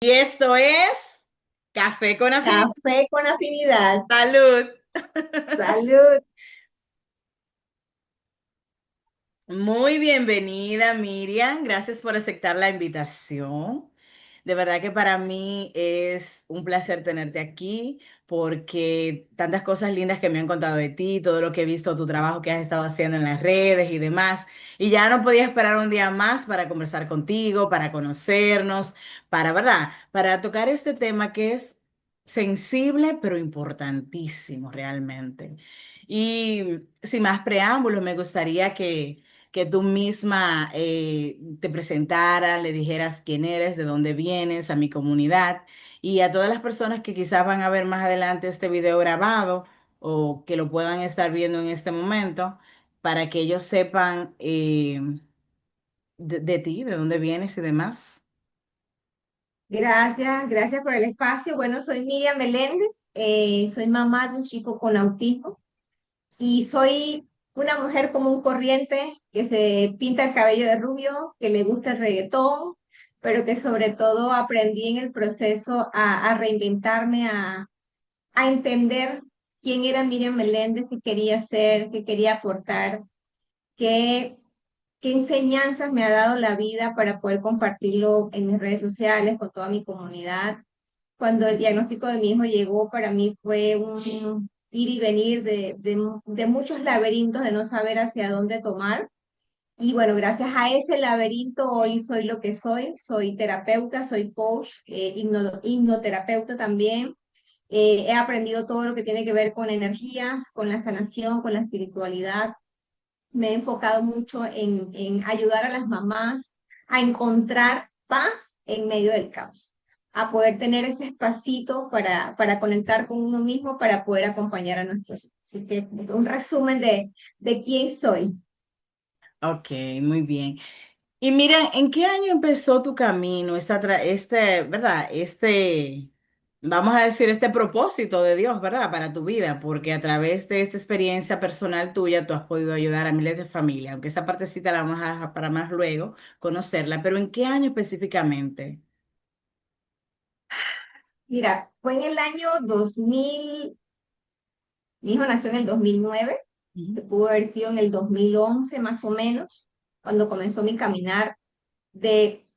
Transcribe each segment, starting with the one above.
Y esto es Café con Afinidad. Café con afinidad. Salud. Salud. Muy bienvenida, Miriam. Gracias por aceptar la invitación. De verdad que para mí es un placer tenerte aquí porque tantas cosas lindas que me han contado de ti, todo lo que he visto, tu trabajo que has estado haciendo en las redes y demás. Y ya no podía esperar un día más para conversar contigo, para conocernos, ¿verdad? Para tocar este tema que es sensible pero importantísimo realmente. Y sin más preámbulos, me gustaría que tú misma te presentaras, le dijeras quién eres, de dónde vienes, a mi comunidad y a todas las personas que quizás van a ver más adelante este video grabado o que lo puedan estar viendo en este momento, para que ellos sepan de ti, de dónde vienes y demás. Gracias por el espacio. Bueno, soy Miriam Meléndez, soy mamá de un chico con autismo y soy una mujer común corriente que se pinta el cabello de rubio, que le gusta el reggaetón, pero que sobre todo aprendí en el proceso a reinventarme, a entender quién era Miriam Meléndez, qué quería ser, qué quería aportar, qué ¿Qué enseñanzas me ha dado la vida para poder compartirlo en mis redes sociales, con toda mi comunidad? Cuando el diagnóstico de mi hijo llegó, para mí fue un ir y venir de muchos laberintos de no saber hacia dónde tomar. Y bueno, gracias a ese laberinto hoy soy lo que soy terapeuta, soy coach, hipnoterapeuta también. He aprendido todo lo que tiene que ver con energías, con la sanación, con la espiritualidad. Me he enfocado mucho en ayudar a las mamás a encontrar paz en medio del caos, a poder tener ese espacito para conectar con uno mismo, para poder acompañar a nuestros hijos. Así que un resumen de quién soy. Ok, muy bien. Y mira, ¿en qué año empezó tu camino, ¿verdad? Vamos a decir, este propósito de Dios, ¿verdad? Para tu vida, porque a través de esta experiencia personal tuya, tú has podido ayudar a miles de familias, aunque esa partecita la vamos a dejar para más luego conocerla, pero ¿en qué año específicamente? Mira, fue en el año 2000. Mi hijo nació en el 2009, que Ujú. pudo haber sido en el 2011 más o menos, cuando comenzó mi caminar.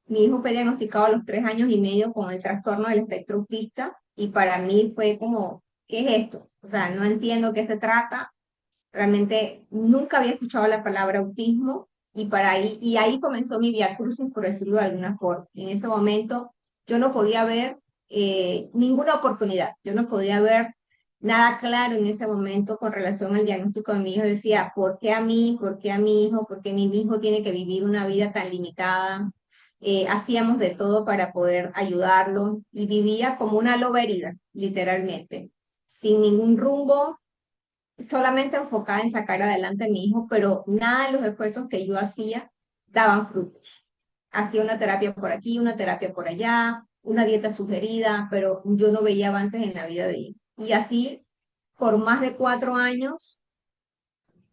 Mi hijo fue diagnosticado a los 3 años y medio con el trastorno del espectro autista y para mí fue como, ¿qué es esto? O sea, no entiendo qué se trata. Realmente nunca había escuchado la palabra autismo y ahí comenzó mi viacrucis, por decirlo de alguna forma. En ese momento yo no podía ver ninguna oportunidad, yo no podía ver nada claro en ese momento con relación al diagnóstico de mi hijo. Yo decía, ¿por qué a mí? ¿Por qué a mi hijo? ¿Por qué mi hijo tiene que vivir una vida tan limitada? Hacíamos de todo para poder ayudarlo y vivía como una loberida, literalmente, sin ningún rumbo, solamente enfocada en sacar adelante a mi hijo, pero nada de los esfuerzos que yo hacía daban frutos. Hacía una terapia por aquí, una terapia por allá, una dieta sugerida, pero yo no veía avances en la vida de él. Y así, por más de 4 años,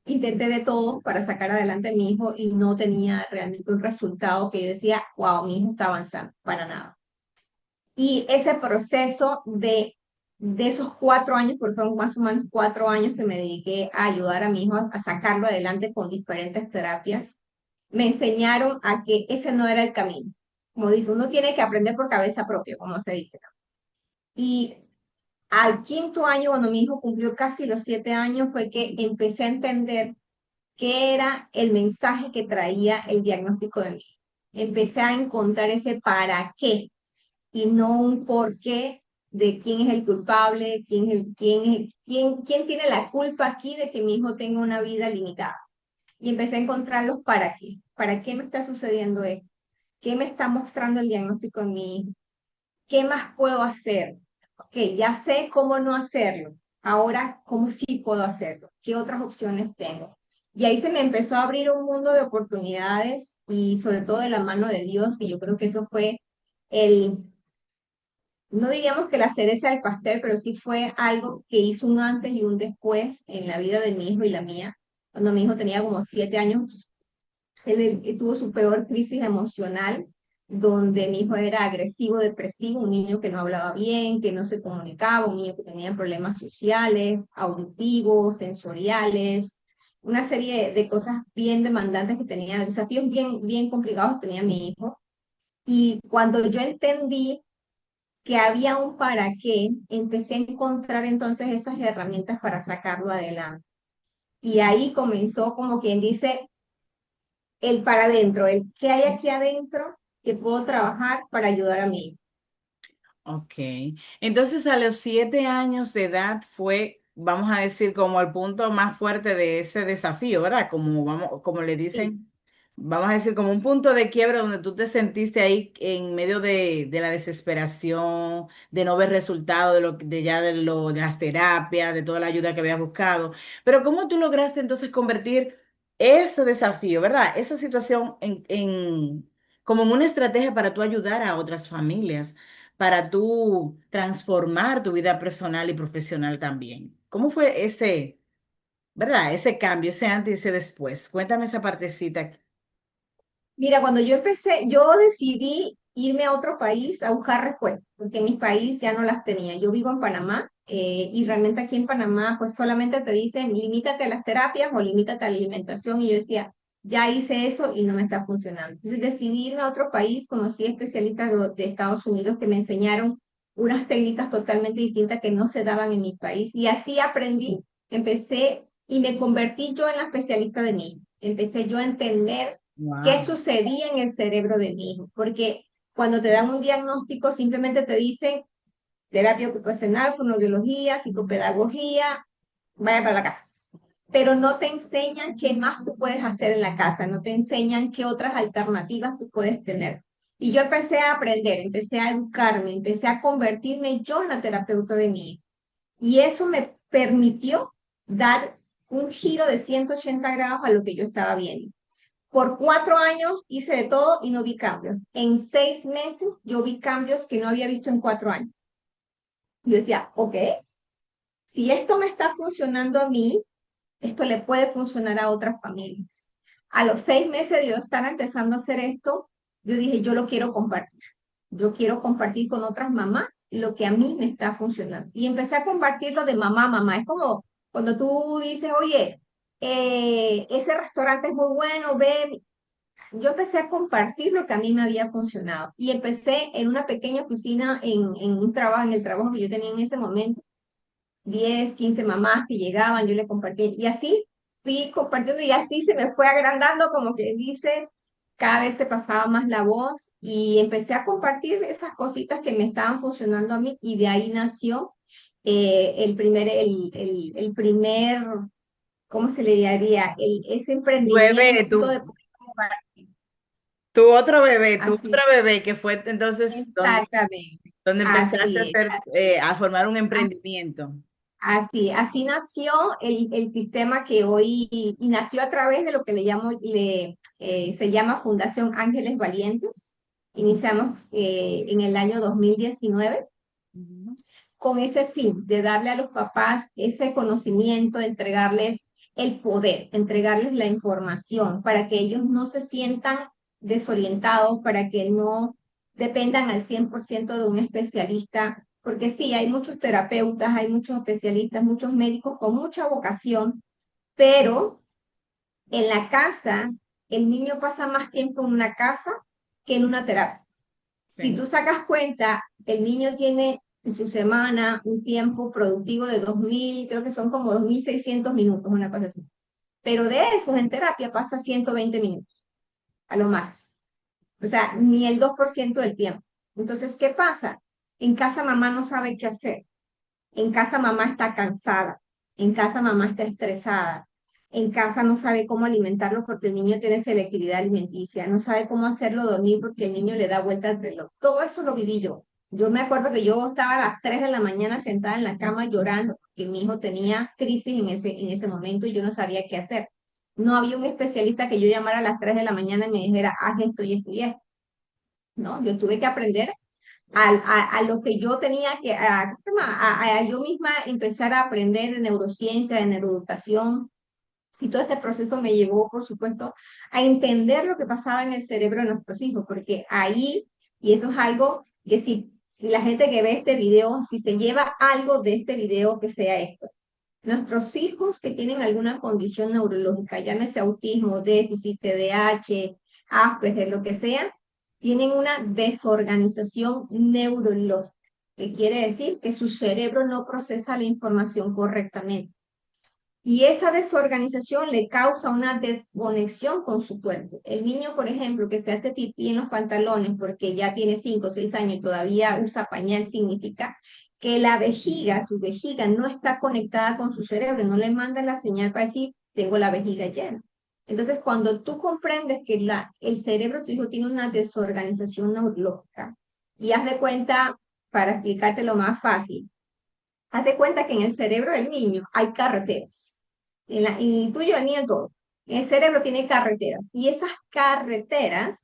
intenté de todo para sacar adelante a mi hijo y no tenía realmente un resultado que yo decía, wow, mi hijo está avanzando, para nada. Y ese proceso de esos 4 años, porque fueron más o menos 4 años que me dediqué a ayudar a mi hijo a sacarlo adelante con diferentes terapias, me enseñaron a que ese no era el camino. Como dice, uno tiene que aprender por cabeza propia, como se dice, ¿no? Y al quinto año, cuando mi hijo cumplió casi los 7 años, fue que empecé a entender qué era el mensaje que traía el diagnóstico de mi hijo. Empecé a encontrar ese para qué y no un porqué de quién es el culpable, quién tiene la culpa aquí de que mi hijo tenga una vida limitada. Y empecé a encontrar los para qué me está sucediendo esto, qué me está mostrando el diagnóstico en mi hijo, qué más puedo hacer. Ok, ya sé cómo no hacerlo, ahora cómo sí puedo hacerlo, qué otras opciones tengo. Y ahí se me empezó a abrir un mundo de oportunidades y sobre todo de la mano de Dios, que yo creo que eso fue el, no diríamos que la cereza del pastel, pero sí fue algo que hizo un antes y un después en la vida de mi hijo y la mía. Cuando mi hijo tenía como 7 años, él tuvo su peor crisis emocional. donde mi hijo era agresivo, depresivo, un niño que no hablaba bien, que no se comunicaba, un niño que tenía problemas sociales, auditivos, sensoriales, una serie de cosas bien demandantes que tenía, desafíos bien complicados que tenía mi hijo. Y cuando yo entendí que había un para qué, empecé a encontrar entonces esas herramientas para sacarlo adelante. Y ahí comenzó, como quien dice, el para adentro, el qué hay aquí adentro que puedo trabajar para ayudar a mi hijo. Ok. Entonces a los 7 años de edad fue, vamos a decir, como el punto más fuerte de ese desafío, ¿verdad? Como vamos, como le Sí. dicen, vamos a decir, como un punto de quiebra donde tú te sentiste ahí en medio de la desesperación, de no ver resultado de lo de ya de las terapias, de toda la ayuda que habías buscado. Pero ¿cómo tú lograste entonces convertir ese desafío, ¿verdad? Esa situación como en una estrategia para tú ayudar a otras familias, para tú transformar tu vida personal y profesional también? ¿Cómo fue ese, verdad? Ese cambio, ese antes y ese después. Cuéntame esa partecita. Mira, cuando yo empecé, yo decidí irme a otro país a buscar respuestas, porque en mi país ya no las tenía. Yo vivo en Panamá y realmente aquí en Panamá pues solamente te dicen limítate a las terapias o limítate a la alimentación y yo decía, ya hice eso y no me está funcionando. Entonces decidí irme a otro país, conocí especialistas de Estados Unidos que me enseñaron unas técnicas totalmente distintas que no se daban en mi país y así aprendí, empecé y me convertí yo en la especialista de mí. Empecé yo a entender qué Wow. sucedía en el cerebro de mi hijo, porque cuando te dan un diagnóstico simplemente te dicen terapia ocupacional, fonoaudiología, psicopedagogía, vaya para la casa. Pero no te enseñan qué más tú puedes hacer en la casa, no te enseñan qué otras alternativas tú puedes tener. Y yo empecé a aprender, empecé a educarme, empecé a convertirme yo en la terapeuta de mi hijo. Y eso me permitió dar un giro de 180 grados a lo que yo estaba viendo. Por 4 años hice de todo y no vi cambios. En 6 meses yo vi cambios que no había visto en 4 años. Yo decía, ok, si esto me está funcionando a mí, esto le puede funcionar a otras familias. A los 6 meses de yo estar empezando a hacer esto, yo dije, yo lo quiero compartir. Yo quiero compartir con otras mamás lo que a mí me está funcionando. Y empecé a compartirlo de mamá a mamá. Es como cuando tú dices, oye, ese restaurante es muy bueno, ve, yo empecé a compartir lo que a mí me había funcionado y empecé en una pequeña oficina en un trabajo, en el trabajo que yo tenía en ese momento, 10 15 mamás que llegaban, yo le compartí y así fui compartiendo y así se me fue agrandando, como que dice, cada vez se pasaba más la voz y empecé a compartir esas cositas que me estaban funcionando a mí y de ahí nació el primer, ¿cómo se le diría? Ese Tu bebé, emprendimiento de poder compartir. tu otro Así. bebé, que fue entonces Exactamente, donde empezaste a así es. hacer, a formar un As- emprendimiento. Así nació el sistema que hoy, y nació a través de lo que le llamo, se llama Fundación Ángeles Valientes. Iniciamos en el año 2019 Ujú. con ese fin de darle a los papás ese conocimiento, entregarles el poder, entregarles la información para que ellos no se sientan desorientados, para que no dependan al 100% de un especialista, porque sí, hay muchos terapeutas, hay muchos especialistas, muchos médicos con mucha vocación, pero en la casa, el niño pasa más tiempo en una casa que en una terapia. Si Sí. tú sacas cuenta, el niño tiene en su semana un tiempo productivo de 2.000, creo que son como 2.600 minutos, una cosa así. Pero de esos en terapia pasa 120 minutos, a lo más. O sea, ni el 2% del tiempo. Entonces, ¿qué pasa? En casa mamá no sabe qué hacer. En casa mamá está cansada, en casa mamá está estresada, en casa no sabe cómo alimentarlo porque el niño tiene selectividad alimenticia, no sabe cómo hacerlo dormir porque el niño le da vuelta al reloj. Todo eso lo viví yo. Yo me acuerdo que yo estaba a las 3 de la mañana sentada en la cama llorando porque mi hijo tenía crisis en ese momento y yo no sabía qué hacer. No había un especialista que yo llamara a las 3 de la mañana y me dijera, haz esto y esto y esto. No, yo tuve que aprender a lo que yo tenía que, ¿cómo se llama? A yo misma empezar a aprender de neurociencia, de neuroeducación, Y todo ese proceso me llevó, por supuesto, a entender lo que pasaba en el cerebro de nuestros hijos, porque ahí, y eso es algo que si la gente que ve este video, si se lleva algo de este video, que sea esto. Nuestros hijos que tienen alguna condición neurológica, llámese autismo, déficit, TDAH, Asperger, lo que sea, tienen una desorganización neurológica, que quiere decir que su cerebro no procesa la información correctamente. Y esa desorganización le causa una desconexión con su cuerpo. El niño, por ejemplo, que se hace pipí en los pantalones porque ya tiene 5 o 6 años y todavía usa pañal, significa que la vejiga, su vejiga no está conectada con su cerebro, no le manda la señal para decir, tengo la vejiga llena. Entonces, cuando tú comprendes que el cerebro de tu hijo tiene una desorganización neurológica, y haz de cuenta, para explicarte lo más fácil, haz de cuenta que en el cerebro del niño hay carreteras. En el tuyo, del niño, todo. El cerebro tiene carreteras. Y esas carreteras,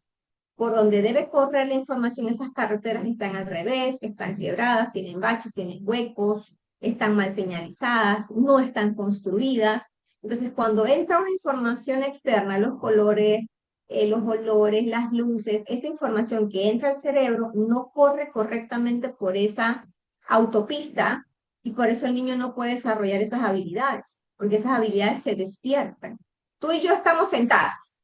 por donde debe correr la información, esas carreteras están al revés, están quebradas, tienen baches, tienen huecos, están mal señalizadas, no están construidas. Entonces, cuando entra una información externa, los colores, los olores, las luces, esa información que entra al cerebro no corre correctamente por esa autopista y por eso el niño no puede desarrollar esas habilidades, porque esas habilidades se despiertan. Tú y yo estamos sentadas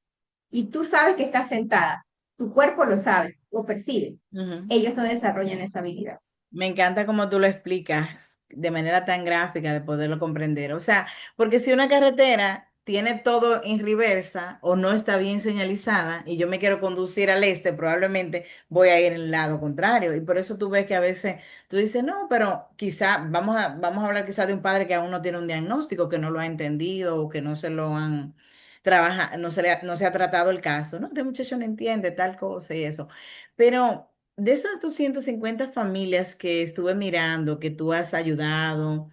y tú sabes que estás sentada, tu cuerpo lo sabe, lo percibe. Ujú. Ellos no desarrollan esa habilidad. Me encanta cómo tú lo explicas de manera tan gráfica de poderlo comprender. O sea, porque si una carretera tiene todo en reversa o no está bien señalizada y yo me quiero conducir al este, probablemente voy a ir en el lado contrario. Y por eso tú ves que a veces tú dices, no, pero quizá vamos a hablar quizá de un padre que aún no tiene un diagnóstico, que no lo ha entendido o que no se lo han trabajado, no se ha tratado el caso, ¿no? Este muchacho no entiende tal cosa y eso. Pero de esas 250 familias que estuve mirando, que tú has ayudado,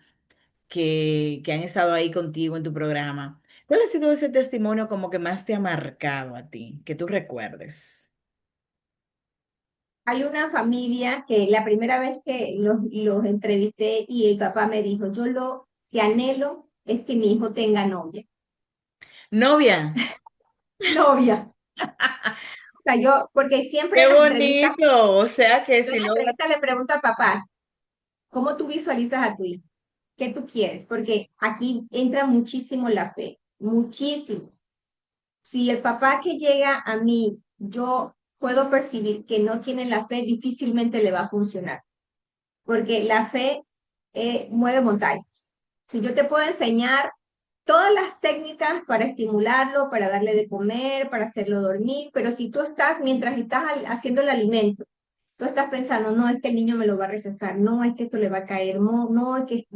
que han estado ahí contigo en tu programa, ¿cuál ha sido ese testimonio como que más te ha marcado a ti, que tú recuerdes? Hay una familia que la primera vez que los entrevisté y el papá me dijo, yo lo que anhelo es que mi hijo tenga novia. Novia, Novia. O sea, yo, porque siempre qué bonito. O sea que en si las logra, entrevistas le pregunto al papá, ¿cómo tú visualizas a tu hijo? ¿Qué tú quieres? Porque aquí entra muchísimo la fe, muchísimo. Si el papá que llega a mí, yo puedo percibir que no tiene la fe, difícilmente le va a funcionar, porque la fe mueve montañas. Si yo te puedo enseñar todas las técnicas para estimularlo, para darle de comer, para hacerlo dormir, pero si tú estás, mientras estás haciendo el alimento, tú estás pensando, no, es que el niño me lo va a rechazar, no, es que esto le va a caer, no, no, es que,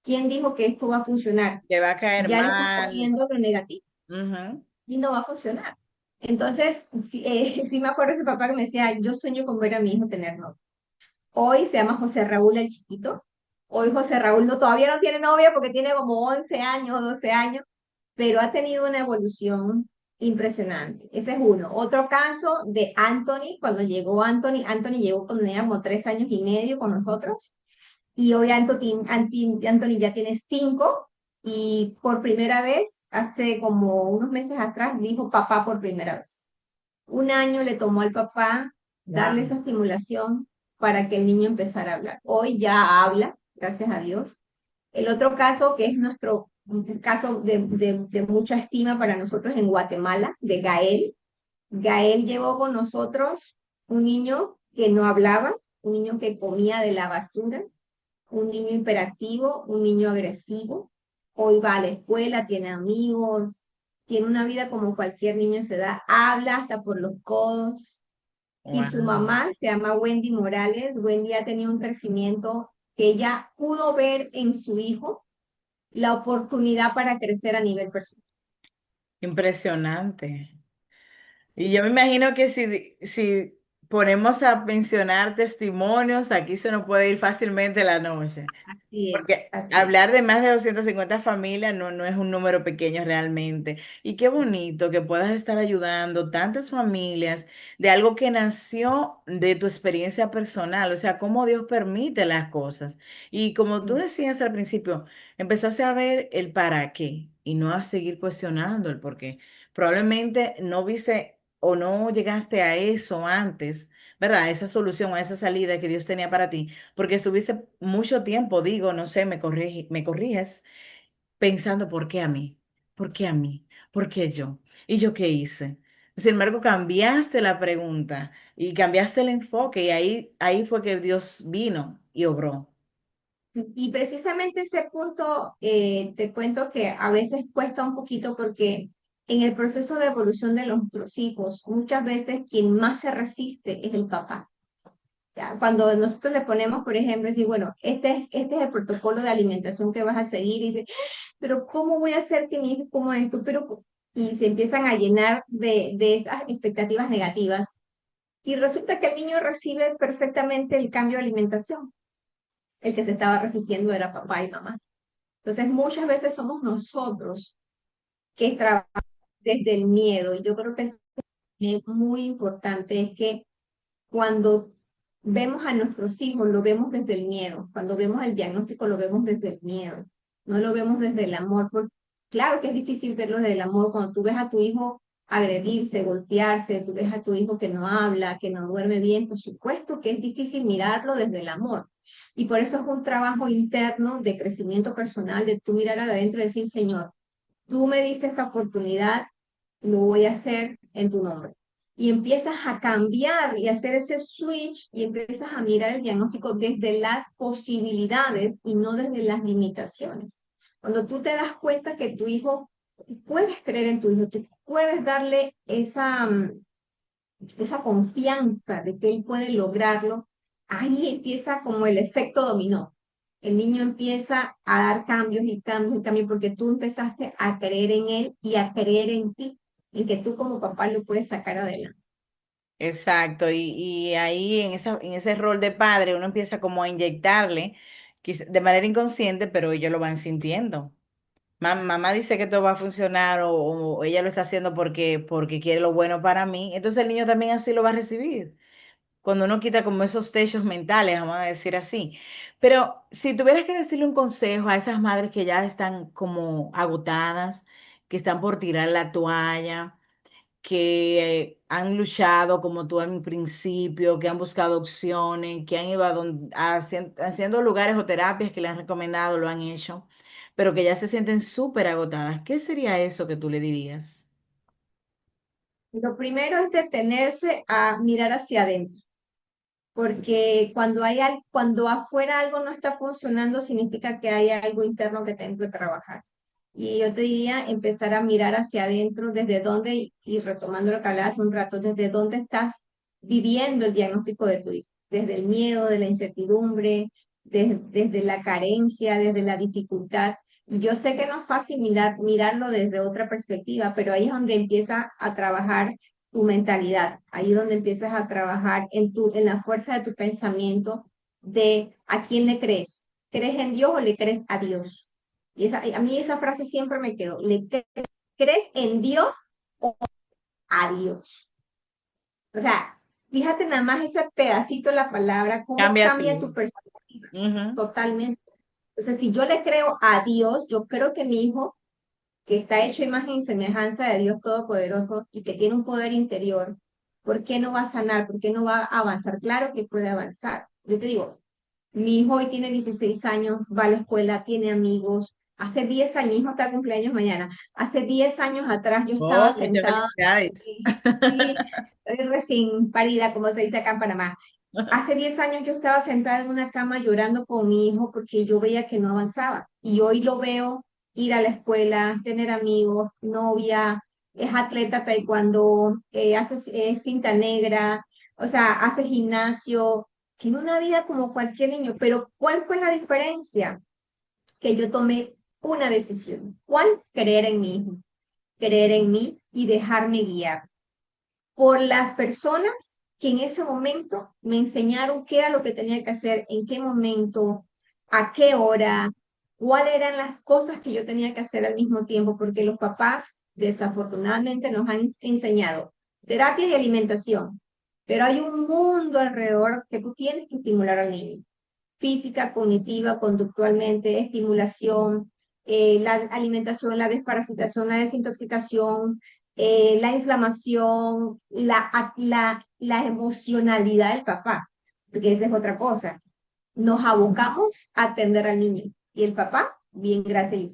¿quién dijo que esto va a funcionar? te va a caer Ya le estás mal. poniendo lo negativo Ujú. y no va a funcionar. Entonces, sí, sí me acuerdo de ese papá que me decía, yo sueño con ver a mi hijo tener novio. Hoy se llama José Raúl el chiquito. Hoy José Raúl no, todavía no tiene novia porque tiene como 11 años, 12 años, pero ha tenido una evolución impresionante. Ese es uno. Otro caso de Anthony, cuando llegó Anthony, Anthony llegó cuando tenía como 3 años y medio con nosotros y hoy Anthony ya tiene 5 y por primera vez, hace como unos meses atrás, dijo papá por primera vez. 1 año le tomó al papá darle Wow. esa estimulación para que el niño empezara a hablar. Hoy ya habla, gracias a Dios. El otro caso, que es nuestro un caso de mucha estima para nosotros en Guatemala, de Gael. Gael llevó con nosotros un niño que no hablaba, un niño que comía de la basura, un niño hiperactivo, un niño agresivo. Hoy va a la escuela, tiene amigos, tiene una vida como cualquier niño se da, habla hasta por los codos. Y su Wow. mamá se llama Wendy Morales. Wendy ha tenido un crecimiento que ella pudo ver en su hijo la oportunidad para crecer a nivel personal. Impresionante. Y yo Sí, me imagino que si ponemos a mencionar testimonios, aquí se nos puede ir fácilmente la noche. así es, Porque así es. hablar de más de 250 familias no es un número pequeño realmente. Y qué bonito que puedas estar ayudando tantas familias de algo que nació de tu experiencia personal, o sea, cómo Dios permite las cosas. Y como tú decías al principio, empezaste a ver el para qué. y no a seguir cuestionando el por qué. Probablemente no viste o no llegaste a eso antes, ¿verdad? A esa solución, a esa salida que Dios tenía para ti, porque estuviste mucho tiempo, digo, no sé, me corriges, pensando, ¿por qué a mí? ¿Por qué a mí? ¿Por qué yo? ¿Y yo qué hice? Sin embargo, cambiaste la pregunta y cambiaste el enfoque y ahí fue que Dios vino y obró. Y precisamente ese punto, te cuento que a veces cuesta un poquito porque en el proceso de evolución de nuestros hijos, muchas veces quien más se resiste es el papá. ¿Ya? Cuando nosotros le ponemos, por ejemplo, decir, bueno, este es el protocolo de alimentación que vas a seguir, y dice, pero ¿cómo voy a hacer que mi hijo coma esto? Pero, y se empiezan a llenar de esas expectativas negativas. Y resulta que el niño recibe perfectamente el cambio de alimentación. El que se estaba resistiendo era papá y mamá. Entonces, muchas veces somos nosotros que trabajamos desde el miedo. Y yo creo que es muy importante es que cuando vemos a nuestros hijos, lo vemos desde el miedo. Cuando vemos el diagnóstico, lo vemos desde el miedo. No lo vemos desde el amor. Porque, claro que es difícil verlo desde el amor. Cuando tú ves a tu hijo agredirse, golpearse, tú ves a tu hijo que no habla, que no duerme bien, por supuesto que es difícil mirarlo desde el amor. Y por eso es un trabajo interno de crecimiento personal, de tú mirar adentro y decir, Señor, tú me diste esta oportunidad, lo voy a hacer en tu nombre. Y empiezas a cambiar y hacer ese switch y empiezas a mirar el diagnóstico desde las posibilidades y no desde las limitaciones. Cuando tú te das cuenta que tu hijo, puedes creer en tu hijo, tú puedes darle esa confianza de que él puede lograrlo, ahí empieza como el efecto dominó. El niño empieza a dar cambios y cambios y cambios porque tú empezaste a creer en él y a creer en ti, en que tú como papá lo puedes sacar adelante. Exacto, y ahí en ese rol de padre uno empieza como a inyectarle de manera inconsciente, pero ellos lo van sintiendo. Mamá dice que todo va a funcionar o ella lo está haciendo porque quiere lo bueno para mí, entonces el niño también así lo va a recibir. Cuando uno quita como esos techos mentales, vamos a decir así. Pero si tuvieras que decirle un consejo a esas madres que ya están como agotadas, que están por tirar la toalla, que han luchado como tú en principio, que han buscado opciones, que han ido haciendo lugares o terapias que le han recomendado, lo han hecho, pero que ya se sienten súper agotadas, ¿qué sería eso que tú le dirías? Lo primero es detenerse a mirar hacia adentro, porque cuando afuera algo no está funcionando, significa que hay algo interno que tengo que trabajar. Y yo te diría empezar a mirar hacia adentro, desde dónde, y retomando lo que hablaba hace un rato, desde dónde estás viviendo el diagnóstico de tu hijo, desde el miedo, de la incertidumbre, desde la carencia, desde la dificultad. Y yo sé que no es fácil mirarlo desde otra perspectiva, pero ahí es donde empieza a trabajar tu mentalidad, ahí es donde empiezas a trabajar en la fuerza de tu pensamiento, de a quién le crees. ¿Crees en Dios o le crees a Dios? Y a mí esa frase siempre me quedó. ¿Crees en Dios o a Dios? O sea, fíjate nada más ese pedacito de la palabra, cómo Cambia cambia tú. tu perspectiva Ujú. totalmente. Entonces, si yo le creo a Dios, yo creo que mi hijo, que está hecho a imagen y semejanza de Dios Todopoderoso y que tiene un poder interior, ¿por qué no va a sanar? ¿Por qué no va a avanzar? Claro que puede avanzar. Yo te digo, mi hijo hoy tiene 16 años, va a la escuela, tiene amigos. Hace 10 años, mi hijo está de cumpleaños mañana. Hace 10 años atrás yo estaba Oh, muchas sentada, felicidades. sí, recién parida, como se dice acá en Panamá. Hace 10 años yo estaba sentada en una cama llorando con mi hijo porque yo veía que no avanzaba. Y hoy lo veo ir a la escuela, tener amigos, novia, es atleta taekwondo, hace cinta negra, o sea, hace gimnasio, tiene una vida como cualquier niño. Pero ¿cuál fue la diferencia? Que yo tomé una decisión. ¿Cuál? Creer en mi hijo, creer en mí y dejarme guiar por las personas que en ese momento me enseñaron qué era lo que tenía que hacer, en qué momento, a qué hora, cuáles eran las cosas que yo tenía que hacer al mismo tiempo, porque los papás desafortunadamente nos han enseñado terapia y alimentación, pero hay un mundo alrededor que tú tienes que estimular al niño: física, cognitiva, conductualmente, estimulación, la alimentación, la desparasitación, la desintoxicación, la inflamación, la emocionalidad del papá, porque esa es otra cosa. Nos abocamos a atender al niño y el papá, bien, gracias.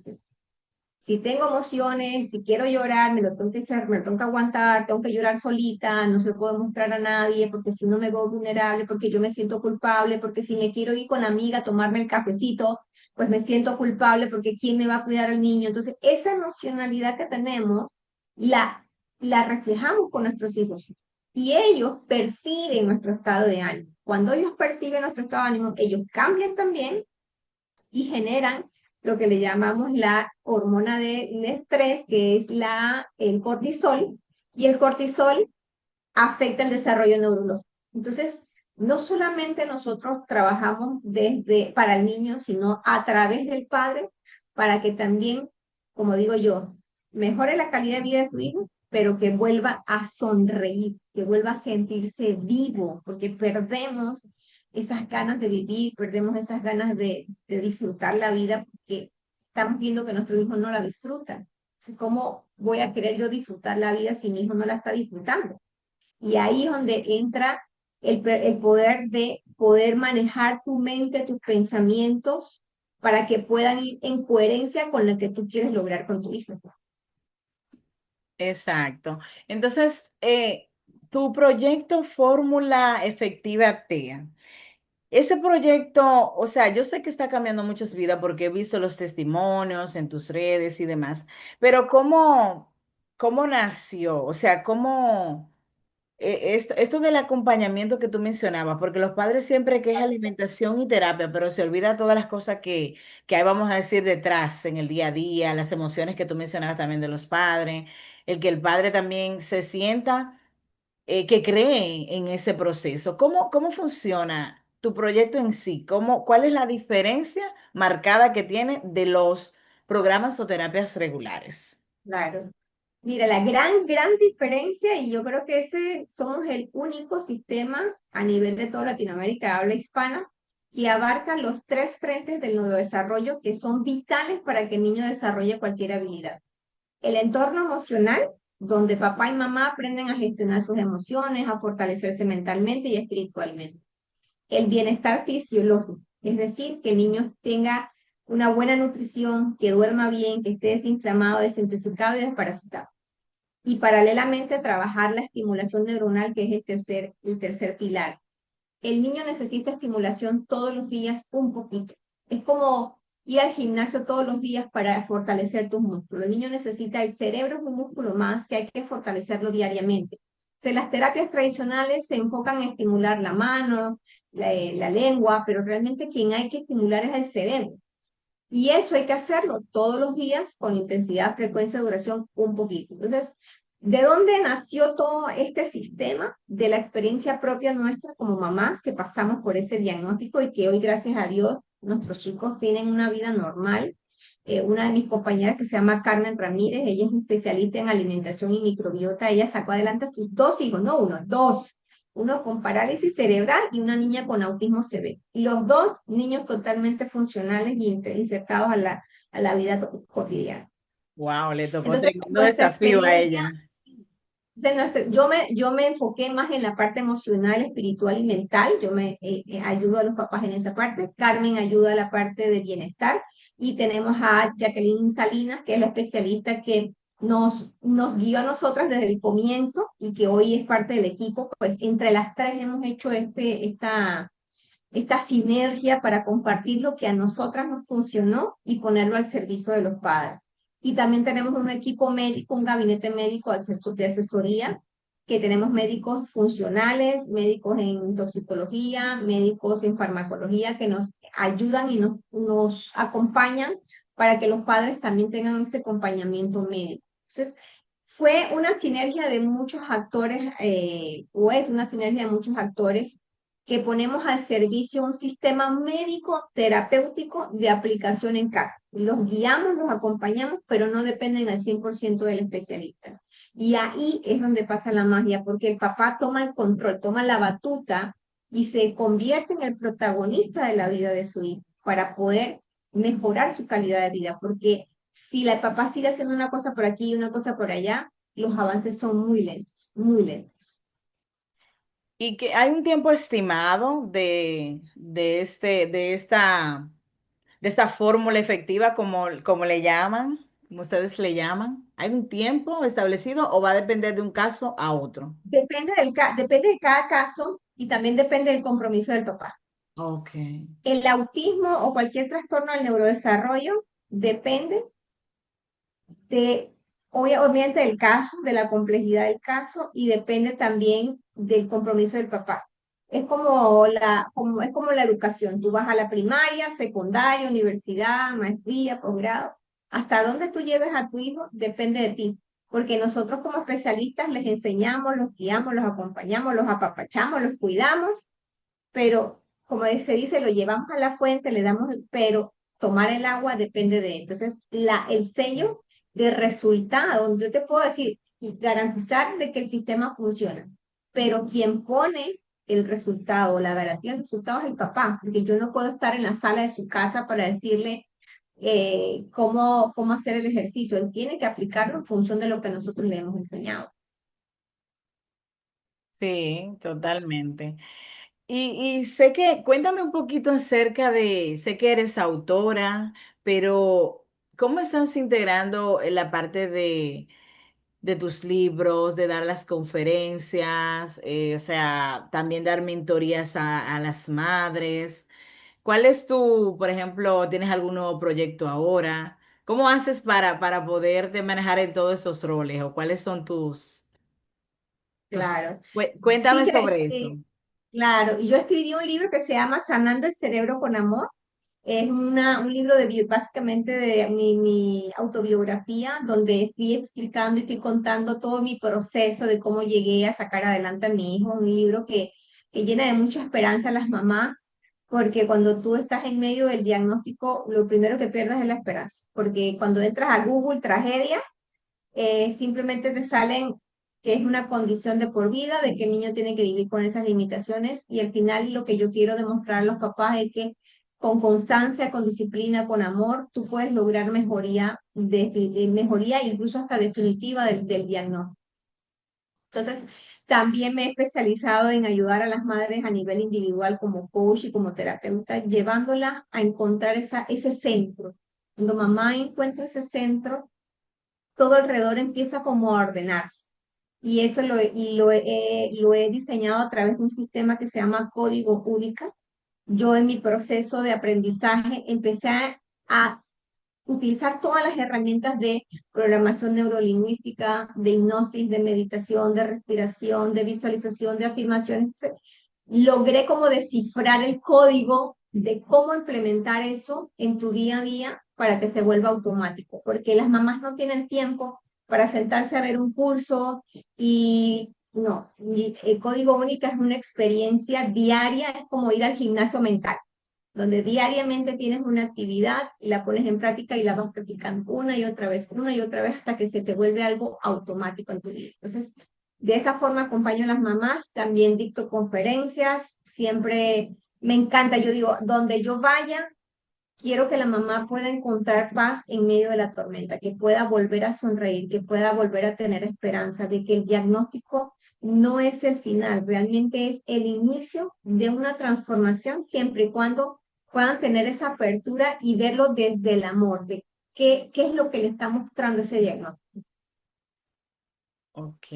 Si tengo emociones, si quiero llorar, me lo tengo que hacer, me lo tengo que aguantar, tengo que llorar solita, no se lo puedo mostrar a nadie, porque si no me veo vulnerable, porque yo me siento culpable, porque si me quiero ir con la amiga a tomarme el cafecito, pues me siento culpable, porque ¿quién me va a cuidar al niño? Entonces, esa emocionalidad que tenemos, la, la reflejamos con nuestros hijos. Y ellos perciben nuestro estado de ánimo. Cuando ellos perciben nuestro estado de ánimo, ellos cambian también y generan lo que le llamamos la hormona del estrés, que es el cortisol, y el cortisol afecta el desarrollo neurológico. Entonces, no solamente nosotros trabajamos para el niño, sino a través del padre, para que también, como digo yo, mejore la calidad de vida de su hijo, pero que vuelva a sonreír, que vuelva a sentirse vivo, porque perdemos esas ganas de vivir, perdemos esas ganas de disfrutar la vida, porque estamos viendo que nuestro hijo no la disfruta. ¿Cómo voy a querer yo disfrutar la vida si mi hijo no la está disfrutando? Y ahí es donde entra el poder de poder manejar tu mente, tus pensamientos, para que puedan ir en coherencia con lo que tú quieres lograr con tu hijo. Exacto. Entonces, tu proyecto Fórmula Efectiva TEA. Ese proyecto, o sea, yo sé que está cambiando muchas vidas porque he visto los testimonios en tus redes y demás, pero ¿cómo nació? O sea, ¿cómo esto del acompañamiento que tú mencionabas? Porque los padres siempre que es alimentación y terapia, pero se olvida todas las cosas que hay, vamos a decir, detrás en el día a día, las emociones que tú mencionabas también de los padres, el que el padre también se sienta que cree en ese proceso. ¿Cómo funciona tu proyecto en sí? ¿Cuál es la diferencia marcada que tiene de los programas o terapias regulares? Claro. Mira, la gran diferencia, y yo creo que ese somos el único sistema a nivel de toda Latinoamérica, de habla hispana, que abarca los tres frentes del neurodesarrollo que son vitales para que el niño desarrolle cualquier habilidad. El entorno emocional, donde papá y mamá aprenden a gestionar sus emociones, a fortalecerse mentalmente y espiritualmente. El bienestar fisiológico, es decir, que el niño tenga una buena nutrición, que duerma bien, que esté desinflamado, desintoxicado y desparasitado. Y paralelamente trabajar la estimulación neuronal, que es el tercer pilar. El niño necesita estimulación todos los días un poquito. Es como ir al gimnasio todos los días para fortalecer tus músculos. El niño necesita, el cerebro es un músculo más que hay que fortalecerlo diariamente. Las terapias tradicionales se enfocan en estimular la mano, la lengua, pero realmente quien hay que estimular es el cerebro. Y eso hay que hacerlo todos los días con intensidad, frecuencia, duración, un poquito. Entonces, ¿de dónde nació todo este sistema? De la experiencia propia nuestra como mamás que pasamos por ese diagnóstico y que hoy, gracias a Dios, nuestros chicos tienen una vida normal. Una de mis compañeras que se llama Carmen Ramírez, ella es especialista en alimentación y microbiota, ella sacó adelante a sus dos hijos, no uno, dos, uno con parálisis cerebral y una niña con autismo severo. Los dos niños totalmente funcionales y insertados a la vida cotidiana. Wow, le tocó Entonces, tremendo nuestra desafío a experiencia, ella. yo me enfoqué más en la parte emocional, espiritual y mental. Yo me ayudo a los papás en esa parte. Carmen ayuda a la parte de bienestar. Y tenemos a Jacqueline Salinas, que es la especialista que nos guió a nosotras desde el comienzo y que hoy es parte del equipo. Pues entre las tres hemos hecho esta sinergia para compartir lo que a nosotras nos funcionó y ponerlo al servicio de los padres. Y también tenemos un equipo médico, un gabinete médico de asesoría, que tenemos médicos funcionales, médicos en toxicología, médicos en farmacología, que nos ayudan y nos acompañan para que los padres también tengan ese acompañamiento médico. Entonces, fue una sinergia de muchos actores, o es una sinergia de muchos actores que ponemos al servicio un sistema médico terapéutico de aplicación en casa. Los guiamos, los acompañamos, pero no dependen al 100% del especialista. Y ahí es donde pasa la magia, porque el papá toma el control, toma la batuta y se convierte en el protagonista de la vida de su hijo para poder mejorar su calidad de vida, porque si la papá sigue haciendo una cosa por aquí y una cosa por allá, los avances son muy lentos, muy lentos. Y que hay un tiempo estimado de esta fórmula efectiva, como le llaman, como ustedes le llaman. ¿Hay un tiempo establecido o va a depender de un caso a otro? Depende de cada caso y también depende del compromiso del papá. Ok. El autismo o cualquier trastorno del neurodesarrollo depende de, obviamente, del caso, de la complejidad del caso y depende también del compromiso del papá. Es como la educación. Tú vas a la primaria, secundaria, universidad, maestría, posgrado. Hasta dónde tú lleves a tu hijo depende de ti. Porque nosotros como especialistas les enseñamos, los guiamos, los acompañamos, los apapachamos, los cuidamos, pero como se dice, lo llevamos a la fuente, le damos, pero tomar el agua depende de él. Entonces, el sello de resultado, yo te puedo decir y garantizar de que el sistema funciona, pero quien pone el resultado, la garantía del resultado es el papá, porque yo no puedo estar en la sala de su casa para decirle cómo hacer el ejercicio. Él tiene que aplicarlo en función de lo que nosotros le hemos enseñado. Sí, totalmente. Y sé que, cuéntame un poquito acerca sé que eres autora, pero ¿cómo estás integrando la parte de tus libros, de dar las conferencias, o sea, también dar mentorías a las madres? ¿Cuál es por ejemplo, tienes algún nuevo proyecto ahora? ¿Cómo haces para poderte manejar en todos estos roles? ¿O cuáles son Claro. cuéntame Fíjate, sobre eso? claro, y yo escribí un libro que se llama Sanando el Cerebro con Amor. Es un libro básicamente de mi autobiografía, donde fui explicando y fui contando todo mi proceso de cómo llegué a sacar adelante a mi hijo. Un libro que llena de mucha esperanza a las mamás, porque cuando tú estás en medio del diagnóstico, lo primero que pierdes es la esperanza, porque cuando entras a Google tragedia, simplemente te salen que es una condición de por vida, de que el niño tiene que vivir con esas limitaciones y al final lo que yo quiero demostrar a los papás es que con constancia, con disciplina, con amor, tú puedes lograr mejoría incluso hasta definitiva del diagnóstico. Entonces, también me he especializado en ayudar a las madres a nivel individual como coach y como terapeuta, llevándolas a encontrar ese centro. Cuando mamá encuentra ese centro, todo alrededor empieza como a ordenarse. Y eso lo he diseñado a través de un sistema que se llama Código Única. Yo en mi proceso de aprendizaje empecé a utilizar todas las herramientas de programación neurolingüística, de hipnosis, de meditación, de respiración, de visualización, de afirmaciones. Logré como descifrar el código de cómo implementar eso en tu día a día para que se vuelva automático, porque las mamás no tienen tiempo para sentarse a ver un curso y no, el código única es una experiencia diaria, es como ir al gimnasio mental donde diariamente tienes una actividad y la pones en práctica y la vas practicando una y otra vez hasta que se te vuelve algo automático en tu vida. Entonces, de esa forma acompaño a las mamás, también dicto conferencias, siempre me encanta, yo digo, donde yo vaya, quiero que la mamá pueda encontrar paz en medio de la tormenta, que pueda volver a sonreír, que pueda volver a tener esperanza de que el diagnóstico no es el final, realmente es el inicio de una transformación siempre y cuando puedan tener esa apertura y verlo desde el amor, de qué es lo que le está mostrando ese diagnóstico. Ok.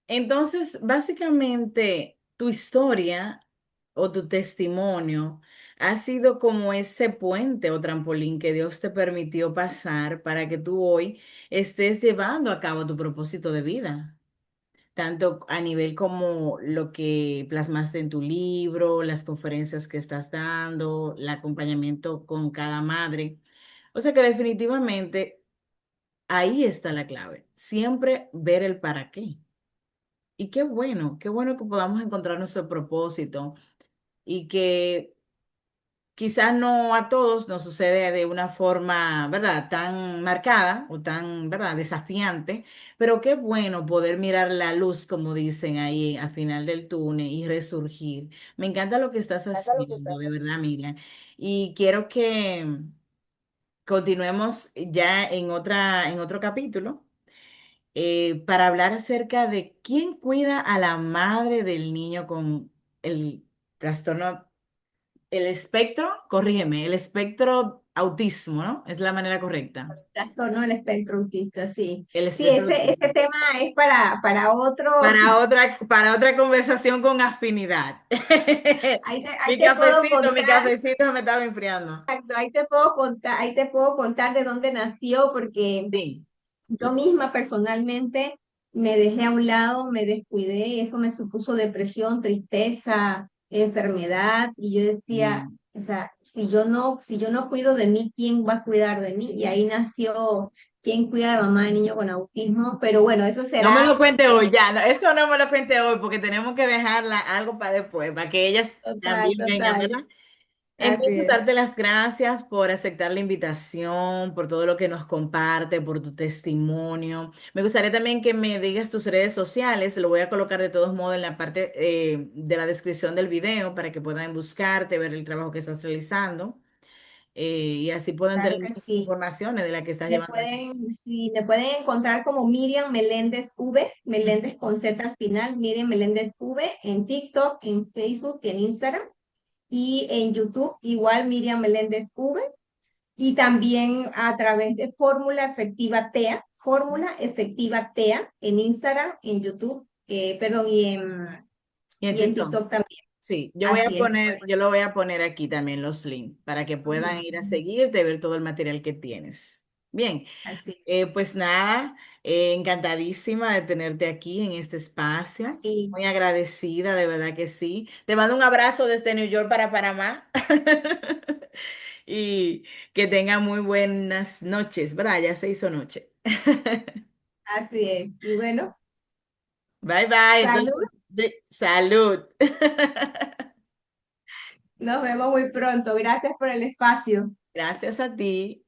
Entonces, básicamente, tu historia o tu testimonio ha sido como ese puente o trampolín que Dios te permitió pasar para que tú hoy estés llevando a cabo tu propósito de vida, tanto a nivel como lo que plasmaste en tu libro, las conferencias que estás dando, el acompañamiento con cada madre. O sea que definitivamente ahí está la clave, siempre ver el para qué. Y qué bueno que podamos encontrar nuestro propósito y quizás no a todos nos sucede de una forma, ¿verdad?, tan marcada o tan, ¿verdad?, desafiante, pero qué bueno poder mirar la luz, como dicen ahí, al final del túnel y resurgir. Me encanta lo que estás haciendo, de verdad, Miriam. Y quiero que continuemos ya en otro capítulo para hablar acerca de quién cuida a la madre del niño con el trastorno, el espectro, corrígeme, el espectro autismo, ¿no? Es la manera correcta. Trastorno del espectro autista, sí. El Sí, espectro ese autismo. tema es para otro. Para otra conversación con afinidad. Mi Contar, cafecito me estaba enfriando. exacto, ahí te puedo contar de dónde nació, porque Sí. yo misma personalmente me dejé a un lado, me descuidé, y eso me supuso depresión, tristeza, enfermedad, y yo decía, Sí. o sea, si yo no cuido de mí, ¿quién va a cuidar de mí? Y ahí nació quién cuida a la mamá de niño con autismo, pero bueno, eso No me lo será cuente hoy, ya. Eso no me lo cuente hoy porque tenemos que dejarla algo para después, para que ellas total, también vengan, total, ¿verdad? así Entonces, es. darte las gracias por aceptar la invitación, por todo lo que nos comparte, por tu testimonio. Me gustaría también que me digas tus redes sociales, lo voy a colocar de todos modos en la parte de la descripción del video para que puedan buscarte, ver el trabajo que estás realizando y así puedan Claro tener que más sí. informaciones de la que estás llevando a cabo. Sí, me pueden encontrar como Miriam Meléndez V, Meléndez con Z al final, Miriam Meléndez V, en TikTok, en Facebook, en Instagram y en YouTube, igual Miriam Meléndez V, y también a través de Fórmula Efectiva TEA, en Instagram, en YouTube, perdón, Y en y en TikTok. TikTok también. Sí, Así es, me pueden. yo lo voy a poner aquí también los links para que puedan Ujú, ir a seguirte y ver todo el material que tienes. Bien, así, pues nada, encantadísima de tenerte aquí en este espacio. así. Muy agradecida, de verdad que sí. Te mando un abrazo desde New York para Panamá y que tenga muy buenas noches, ¿verdad? Ya se hizo noche. Así es. Y bueno, Bye bye, salud. entonces, salud. Nos vemos muy pronto. Gracias por el espacio. Gracias a ti.